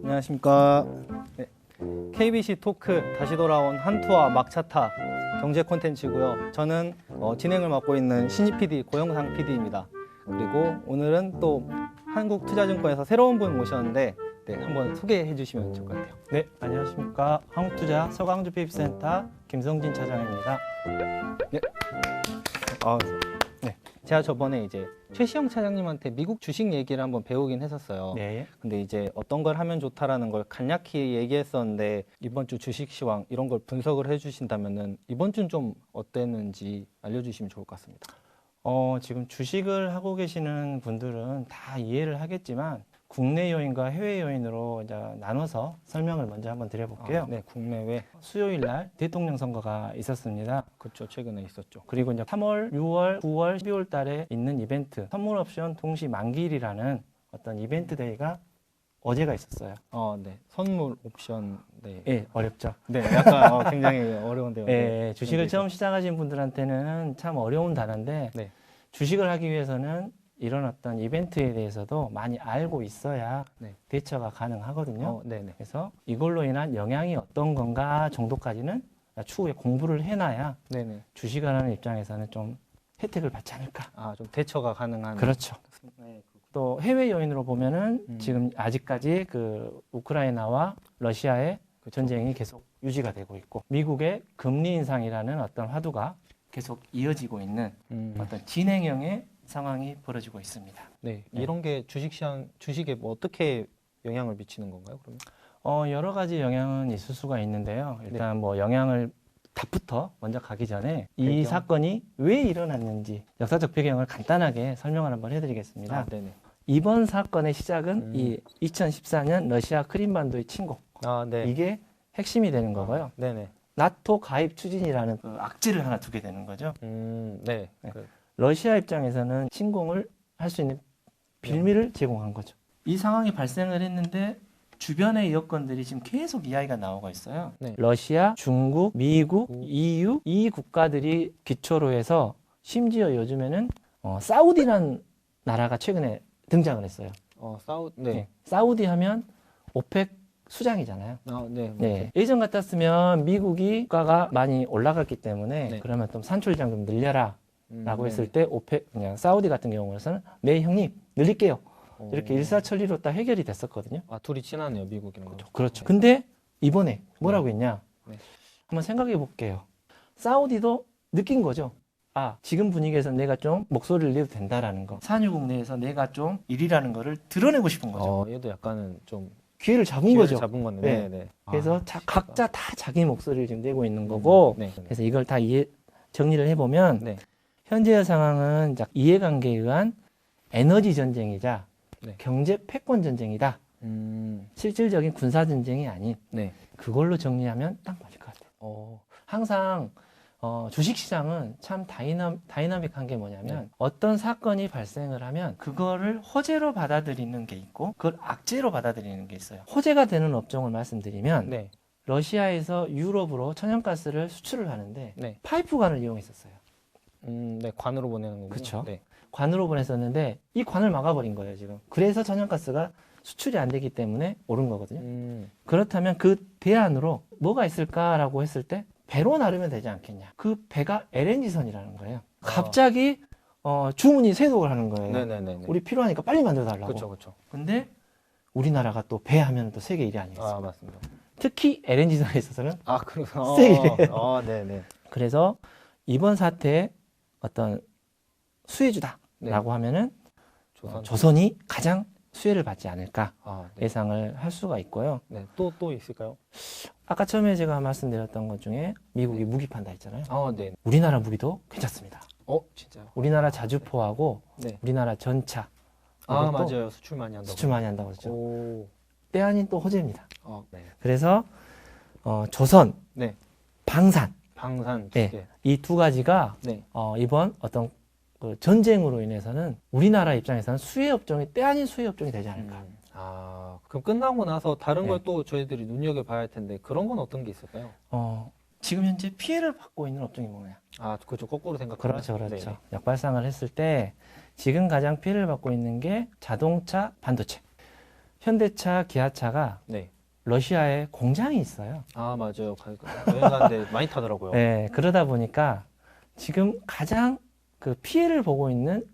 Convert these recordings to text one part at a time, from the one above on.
안녕하십니까. 네. KBC 토크 다시 돌아온 한투와 막차타 경제 콘텐츠고요. 저는 진행을 맡고 있는 신입 PD 고영상 PD입니다. 그리고 오늘은 또 한국투자증권에서 새로운 분 모셨는데 한번 소개해 주시면 좋을 것 같아요. 네, 안녕하십니까. 한국투자 서강주 PB센터 김성진 차장입니다. 네. 제가 저번에 이제 최시영 차장님한테 미국 주식 얘기를 한번 배우긴 했었어요. 네. 근데 이제 어떤 걸 하면 좋다라는 걸 간략히 얘기했었는데 이번 주 주식 시황 이런 걸 분석을 해주신다면은 이번 주는 좀 어땠는지 알려주시면 좋을 것 같습니다. 지금 주식을 하고 계시는 분들은 다 이해를 하겠지만 국내 요인과 해외 요인으로 이제 나눠서 설명을 먼저 한번 드려볼게요. 네, 국내외. 수요일 날 대통령 선거가 있었습니다. 그렇죠. 최근에 있었죠. 그리고 이제 3월, 6월, 9월, 12월 달에 있는 이벤트 선물 옵션 동시 만기일이라는 어떤 이벤트 데이가 어제가 있었어요. 네. 선물 옵션. 네. 예, 어렵죠. 네, 약간 굉장히 어려운데요. 예, 주식을 처음 시작하신 분들한테는 참 어려운 단어인데 네. 주식을 하기 위해서는 이런 어떤 이벤트에 대해서도 많이 알고 있어야 네. 대처가 가능하거든요. 네네. 그래서 이걸로 인한 영향이 어떤 건가 정도까지는 추후에 공부를 해놔야 네네. 주식을 하는 입장에서는 좀 혜택을 받지 않을까. 좀 대처가 가능한. 그렇죠. 네. 또 해외 요인으로 보면은 음. 지금 아직까지 그 우크라이나와 러시아의 그 전쟁이 계속 유지가 되고 있고 미국의 금리 인상이라는 어떤 화두가 계속 이어지고 있는 어떤 진행형의 상황이 벌어지고 있습니다. 네. 네. 이런 게 주식에 뭐 어떻게 영향을 미치는 건가요, 그러면? 여러 가지 영향은 있을 수가 있는데요. 일단 뭐 영향을 답부터 먼저 가기 전에 이 배경. 사건이 왜 일어났는지 역사적 배경을 간단하게 설명을 한번 해드리겠습니다. 네네. 이번 사건의 시작은 이 2014년 러시아 크림반도의 침공. 네. 이게 핵심이 되는 거고요. 네네. 나토 가입 추진이라는 그 악재를 하나 두게 되는 거죠. 네. 네. 러시아 입장에서는 침공을 할 수 있는 빌미를 제공한 거죠. 이 상황이 발생을 했는데 주변의 여건들이 지금 계속 이야기가 나오고 있어요. 네. 러시아, 중국, 미국, EU 이 국가들이 기초로 해서 심지어 요즘에는 사우디라는 나라가 최근에 등장을 했어요. 네. 사우디 하면 오펙 수장이잖아요. 네. 네. 예전 같았으면 미국이 국가가 많이 올라갔기 때문에 네. 그러면 좀 산출량 좀 늘려라 라고 네. 했을 때 오펙 그냥 사우디 같은 경우에는 네 형님 늘릴게요. 이렇게 일사천리로 딱 해결이 됐었거든요. 둘이 친하네요, 미국이랑. 그렇죠. 근데 이번에 뭐라고 했냐? 네. 한번 생각해 볼게요. 사우디도 느낀 거죠. 지금 분위기에서 내가 좀 목소리를 내도 된다라는 거. 산유국 내에서 내가 좀 일이라는 거를 드러내고 싶은 거죠. 얘도 약간은 좀 기회를 잡은 기회를 거죠. 잡은 건데. 네. 네. 그래서 각자 다 자기 목소리를 지금 내고 있는 거고. 네. 그래서 이걸 다 정리를 해보면 네. 현재의 상황은 이해관계에 의한 에너지 전쟁이자 네. 경제 패권 전쟁이다. 실질적인 군사 전쟁이 아닌 네. 그걸로 정리하면 딱 맞을 것 같아요. 항상 주식시장은 참 다이나믹한 게 뭐냐면 어떤 사건이 발생을 하면 그거를 호재로 받아들이는 게 있고 그걸 악재로 받아들이는 게 있어요. 호재가 되는 업종을 말씀드리면 네. 러시아에서 유럽으로 천연가스를 수출을 하는데 네. 파이프관을 이용했었어요. 네. 관으로 보내는 거군요. 그쵸. 네. 관으로 보냈었는데 이 관을 막아버린 거예요, 지금. 그래서 천연가스가 수출이 안 되기 때문에 오른 거거든요. 그렇다면 그 대안으로 뭐가 있을까라고 했을 때 배로 나르면 되지 않겠냐. 그 배가 LNG선이라는 거예요. 갑자기 주문이 쇄도를 하는 거예요. 네네네. 우리 필요하니까 빨리 만들어달라고. 그렇죠. 근데 우리나라가 또 배 하면 또 세계 1위 아니겠어요? 맞습니다. 특히 LNG선에 있어서는 그렇구나. 세계예요. 네네. 그래서 이번 사태의 어떤 수혜주다라고 네. 하면은 조선. 조선이 가장 수혜를 받지 않을까 네. 예상을 할 수가 있고요. 네. 또 있을까요? 아까 처음에 제가 말씀드렸던 것 중에 미국이 무기 판다 했잖아요. 네. 우리나라 무기도 괜찮습니다. 진짜요? 우리나라 자주포하고 네. 우리나라 전차 이것도 맞아요. 수출 많이 한다고. 수출 많이 한다고 그러죠. 오. 때 아닌 또 호재입니다. 네. 그래서 조선, 네. 방산 방산 네. 네. 이 두 가지가 네. 이번 어떤 그 전쟁으로 인해서는 우리나라 입장에서는 수혜 업종이 때 아닌 수혜 업종이 되지 않을까. 그럼 끝나고 나서 다른 네. 걸 또 저희들이 눈여겨봐야 할 텐데 그런 건 어떤 게 있을까요? 지금 현재 피해를 받고 있는 업종이 뭐냐? 그렇죠. 거꾸로 생각하면. 그렇죠. 역발상을 했을 때 지금 가장 피해를 받고 있는 게 자동차, 반도체. 현대차, 기아차가 네. 러시아에 공장이 있어요. 아, 맞아요. 여행 가는데 많이 타더라고요. 네, 그러다 보니까 지금 가장 그 피해를 보고 있는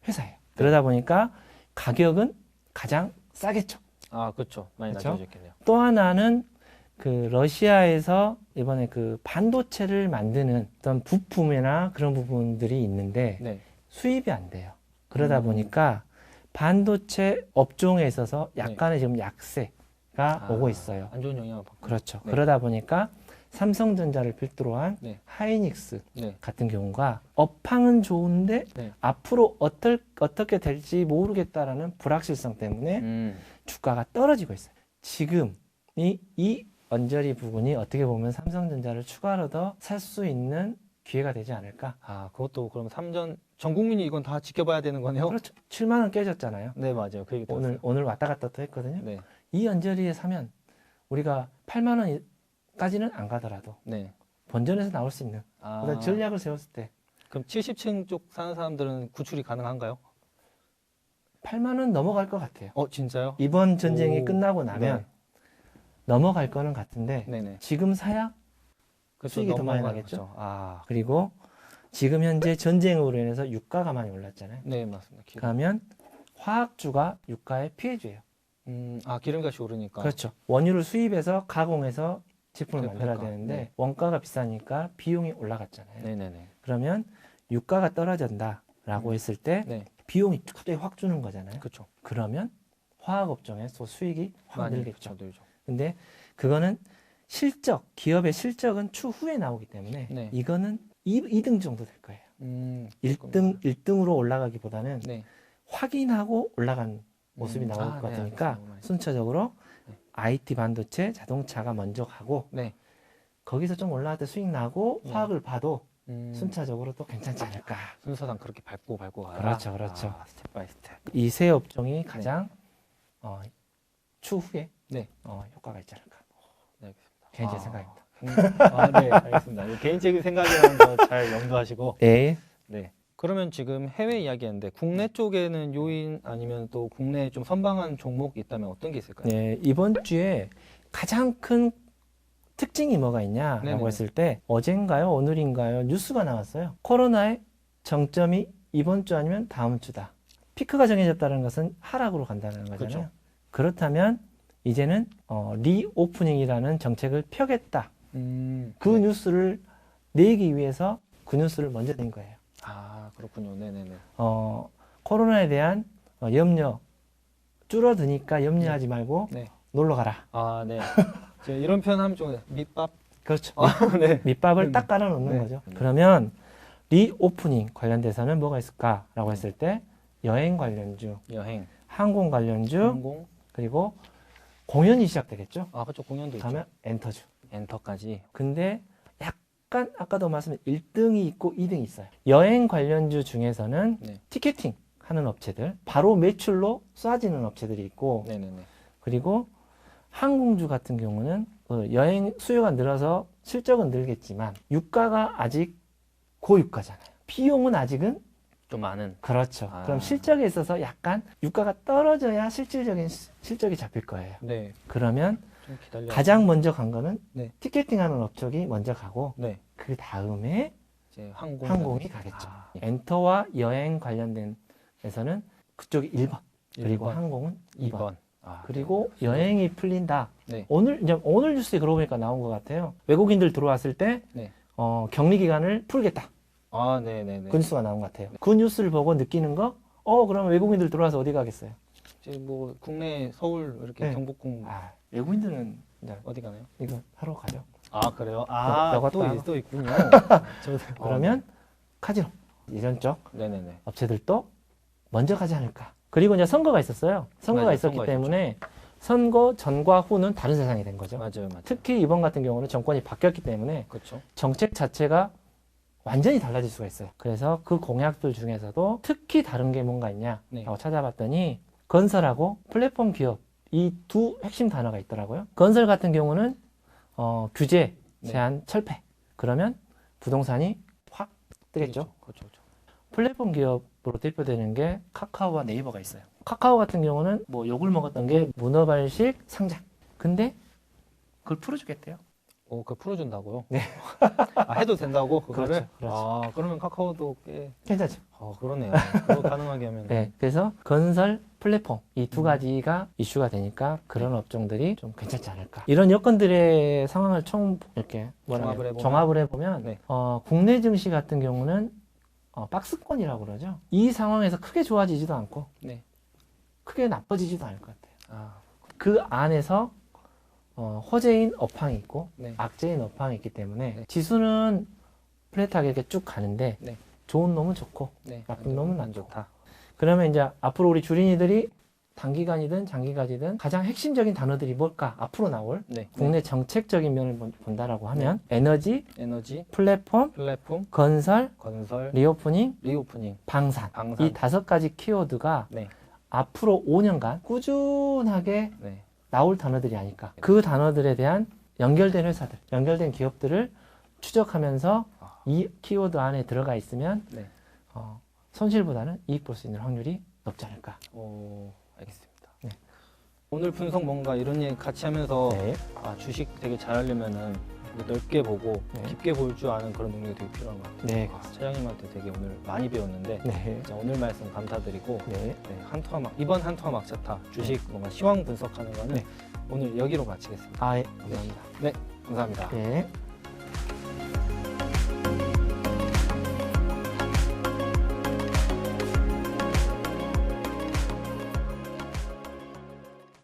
회사예요. 그러다 보니까 가격은 가장 싸겠죠. 아, 그렇죠. 많이 그렇죠? 낮아졌겠네요. 또 하나는 그 러시아에서 이번에 그 반도체를 만드는 어떤 부품이나 그런 부분들이 있는데 네. 수입이 안 돼요. 그러다 보니까 반도체 업종에 있어서 약간의 지금 약세가 오고 있어요. 안 좋은 영향을 받고. 그렇죠. 네. 그러다 보니까 삼성전자를 필두로 한 네. 하이닉스 네. 같은 경우가 업황은 좋은데 네. 앞으로 어떻게 될지 모르겠다라는 불확실성 때문에 주가가 떨어지고 있어요. 지금 이 언저리 부분이 어떻게 보면 삼성전자를 추가로 더 살 수 있는 기회가 되지 않을까? 아, 그것도 그럼 전 국민이 이건 다 지켜봐야 되는 거네요? 그렇죠. 7만 원 깨졌잖아요. 네, 맞아요. 그 얘기 들었어요. 오늘 왔다 갔다 또 했거든요. 네. 이 언저리에 사면 우리가 8만 원까지는 안 가더라도 네. 본전에서 나올 수 있는 아, 어떤 전략을 세웠을 때 그럼 70층 쪽 사는 사람들은 구출이 가능한가요? 8만 원 넘어갈 것 같아요. 진짜요? 이번 전쟁이 오, 끝나고 나면 네. 넘어갈 거는 같은데 네네. 지금 사야 그렇죠. 수익이 더 많이 넘어가죠. 나겠죠? 아, 그리고 지금 현재 전쟁으로 인해서 유가가 많이 올랐잖아요. 네, 맞습니다. 그러면 화학주가 유가의 피해주예요. 기름값이 오르니까. 그렇죠. 원유를 수입해서 가공해서 제품을 그러니까, 만들어야 되는데 네. 원가가 비싸니까 비용이 올라갔잖아요. 네네네. 그러면 유가가 떨어진다라고 했을 때 네. 비용이 갑자기 확 주는 거잖아요. 그렇죠. 그러면 화학업종에서 수익이 확 많이 늘겠죠. 늘죠. 근데 그거는 기업의 실적은 추후에 나오기 때문에 네. 이거는 2등 정도 될 거예요. 그렇군요. 1등으로 올라가기보다는 네. 확인하고 올라간 모습이 나올 것 네, 같으니까 알겠습니다. 순차적으로 네. IT 반도체, 자동차가 먼저 가고 네. 거기서 좀 올라갈 때 수익 나고 네. 화학을 봐도 음, 순차적으로 또 괜찮지 않을까. 순서상 그렇게 밟고 가라. 그렇죠, 그렇죠. 스텝 바이 스텝. 이 세 업종이 가장 추후에 네. 효과가 있지 않을까. 네, 알겠습니다. 개인적인 생각입니다. 네, 알겠습니다. 이 개인적인 생각이라는 거 잘 염두하시고. 네. 네. 그러면 지금 해외 이야기했는데 국내 쪽에는 요인 아니면 또 국내에 좀 선방한 종목 있다면 어떤 게 있을까요? 네, 이번 주에 가장 큰 특징이 뭐가 있냐라고 네네네. 했을 때 어젠가요, 오늘인가요, 뉴스가 나왔어요. 코로나의 정점이 이번 주 아니면 다음 주다. 피크가 정해졌다는 것은 하락으로 간다는 거잖아요. 그렇죠. 그렇다면 이제는 리오프닝이라는 정책을 펴겠다. 그 네. 뉴스를 내기 위해서 그 뉴스를 먼저 낸 거예요. 아, 그렇군요. 네네네. 코로나에 대한 염려 줄어드니까 염려하지 말고 네. 놀러 가라. 아, 네. 제가 이런 표현 하면 좀 밑밥. 그렇죠. 네. 밑밥을 네. 딱 깔아 놓는 네. 거죠. 네. 그러면 리오프닝 관련돼서는 뭐가 있을까라고 했을 때 여행 관련주, 여행, 항공 관련주, 항공. 그리고 공연이 시작되겠죠. 아, 그쪽 공연도 있죠. 다음에 엔터주. 엔터까지. 근데 약간 아까도 말씀드린 1등이 있고 2등이 있어요. 여행 관련주 중에서는 네. 티켓팅 하는 업체들, 바로 매출로 쏴지는 업체들이 있고, 네네네. 그리고 항공주 같은 경우는 여행 수요가 늘어서 실적은 늘겠지만 유가가 아직 고유가잖아요. 비용은 아직은 좀 많은. 그렇죠. 아. 그럼 실적에 있어서 약간 유가가 떨어져야 실질적인 실적이 잡힐 거예요. 네. 그러면 좀 기다려. 가장 먼저 간 거는 네. 티켓팅하는 업적이 먼저 가고 네. 그 다음에 이제 항공. 항공이 가겠죠. 아, 엔터와 여행 관련된 에서는 그쪽이 1번, 그리고 1번, 항공은 2번. 2번. 아, 그리고 여행이 풀린다. 네. 오늘 뉴스에 그러고 보니까 나온 것 같아요. 외국인들 들어왔을 때 네. 격리 기간을 풀겠다. 아, 네네네. 그 뉴스가 나온 것 같아요. 그 뉴스를 보고 느끼는 거, 그러면 외국인들 들어와서 어디 가겠어요? 이제 뭐 국내 서울 이렇게 네. 경복궁 외국인들은 이제 어디 가나요? 이거 하러 가죠. 아, 그래요? 아, 저것도 하나. 또 있군요. 저도. 그러면 카지노 이전 쪽 네네네. 업체들도 먼저 가지 않을까. 그리고 이제 선거가 있었어요. 선거가 맞아요. 있었기 선거가 때문에 선거 전과 후는 다른 세상이 된 거죠. 맞아요. 특히 이번 같은 경우는 정권이 바뀌었기 때문에 그렇죠. 정책 자체가 완전히 달라질 수가 있어요. 그래서 그 공약들 중에서도 특히 다른 게 뭔가 있냐라고 네. 찾아봤더니 건설하고 플랫폼 기업 이 두 핵심 단어가 있더라고요. 건설 같은 경우는 규제, 네. 제한, 철폐. 그러면 부동산이 확 뜨겠죠. 그렇죠. 플랫폼 기업으로 대표되는 게 카카오와 네이버가 있어요. 카카오 같은 경우는 뭐 욕을 먹었던 게 문어발식 상장. 근데 그걸 풀어주겠대요. 그거 풀어준다고요? 네. 아, 해도 된다고 그거를? 그렇죠, 그렇죠. 아, 그러면 카카오도 꽤 괜찮죠? 그러네요. 그거 가능하게 하면. 네. 그래서 건설, 플랫폼 이 두 가지가 이슈가 되니까 그런 업종들이 좀 괜찮지 않을까. 이런 여건들의 상황을 총 이렇게 종합을 해보면 네. 국내 증시 같은 경우는 박스권이라고 그러죠. 이 상황에서 크게 좋아지지도 않고 네. 크게 나빠지지도 않을 것 같아요. 아, 그 안에서 호재인 업황이 있고 네. 악재인 업황이 있기 때문에 네. 지수는 플랫하게 이렇게 쭉 가는데 네. 좋은 놈은 좋고 네. 나쁜 놈은 안 안 좋다. 그러면 이제 앞으로 우리 주린이들이 단기간이든 장기간이든 가장 핵심적인 단어들이 뭘까? 앞으로 나올 네. 국내 정책적인 면을 본다라고 하면 에너지, 에너지, 플랫폼, 플랫폼, 건설, 건설, 리오프닝, 리오프닝, 방산. 방산. 이 5가지 키워드가 네. 앞으로 5년간 꾸준하게 네. 나올 단어들이 아닐까. 그 단어들에 대한 연결된 회사들, 연결된 기업들을 추적하면서 이 키워드 안에 들어가 있으면 네. 손실보다는 이익 볼 수 있는 확률이 높지 않을까. 알겠습니다. 네. 오늘 분석 뭔가 이런 얘기 같이 하면서 네. 주식 되게 잘하려면은 넓게 보고 네. 깊게 볼 줄 아는 그런 능력이 되게 필요한 것 같아요. 네. 차장님한테 되게 오늘 많이 배웠는데 네. 진짜 오늘 말씀 감사드리고 네. 이번 한투아 막차타 주식 뭔가 시황 분석하는 거는 네. 오늘 여기로 마치겠습니다. 예. 감사합니다. 감사합니다. 네.